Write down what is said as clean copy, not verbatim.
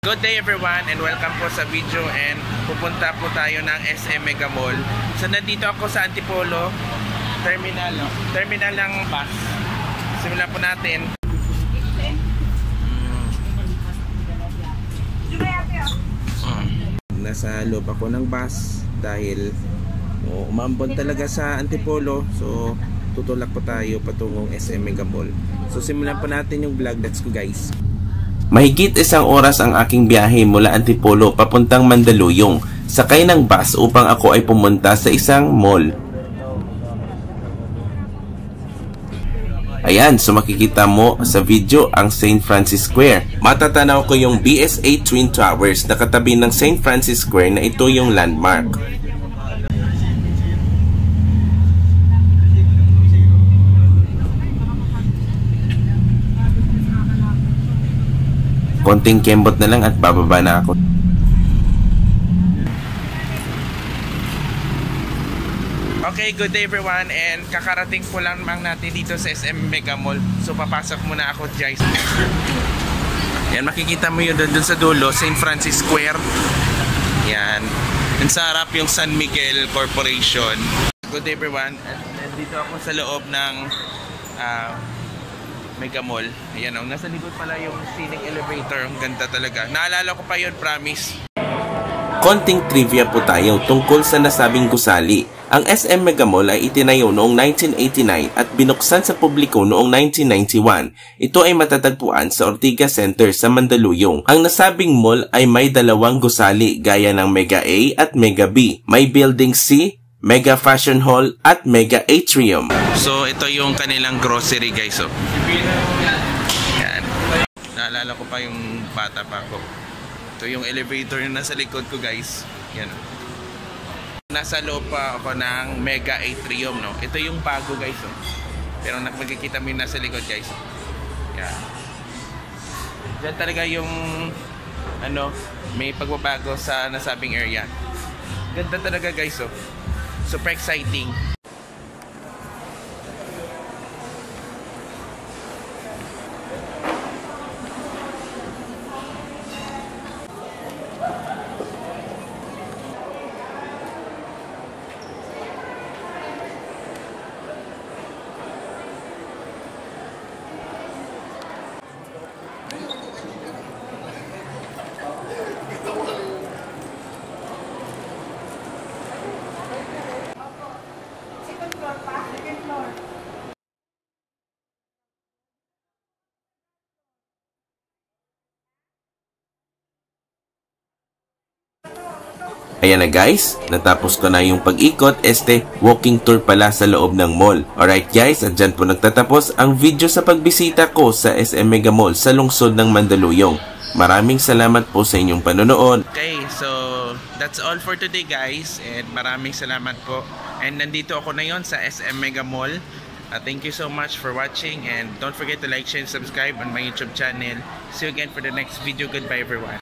Good day everyone and welcome po sa video, and pupunta po tayo ng SM Mega Mall. So nandito ako sa Antipolo terminal ng bus. Simulan po natin. Nasa loob ako ng bus dahil umambon talaga sa Antipolo. So tutulak po tayo patungong SM Mega Mall. So simulan po natin yung vlog. Let's go guys. Mahigit isang oras ang aking biyahe mula Antipolo papuntang Mandaluyong. Sakay ng bus upang ako ay pumunta sa isang mall. Ayan, so makikita mo sa video ang St. Francis Square. Matatanaw ko yung BSA Twin Towers na katabi ng St. Francis Square na ito yung landmark. Konting kembot na lang at bababa na ako. Okay, good day everyone, and kakarating po lang natin dito sa SM Mega Mall. So papasok muna ako guys. Yan, makikita mo yun doon sa dulo, St. Francis Square. Yan, and sa harap yung San Miguel Corporation. Good day everyone, and dito ako sa loob ng Mega Mall. Ayan o, nasa likod pala yung scenic elevator. Ang ganda talaga. Naalala ko pa yun, promise. Konting trivia po tayo tungkol sa nasabing gusali. Ang SM Mega Mall ay itinayo noong 1989 at binuksan sa publiko noong 1991. Ito ay matatagpuan sa Ortigas Center sa Mandaluyong. Ang nasabing mall ay may dalawang gusali gaya ng Mega A at Mega B. May Building C, Mega Fashion Hall at Mega Atrium. So ito yung kanilang grocery guys. Oh. Yan. Naalala ko pa yung bata pa ako. Ito yung elevator yung nasa likod ko guys. Yan. Nasa loob pa ako ng Mega Atrium, no. Ito yung bago guys. Oh. Pero magkikita mo yung nasa likod guys. Yan. Diyan talaga yung may pagbabago sa nasabing area. Ganda talaga guys. Oh. Super exciting. Ayan na guys, natapos ko na yung pag-ikot. Walking tour pala sa loob ng mall. Alright guys, at dyan po nagtatapos ang video sa pagbisita ko sa SM Mega Mall sa lungsod ng Mandaluyong. Maraming salamat po sa inyong panonood. Okay, so that's all for today guys, and maraming salamat po. And nandito ako na yon sa SM Mega Mall. Thank you so much for watching, and don't forget to like, share, and subscribe on my YouTube channel. See you again for the next video. Goodbye everyone.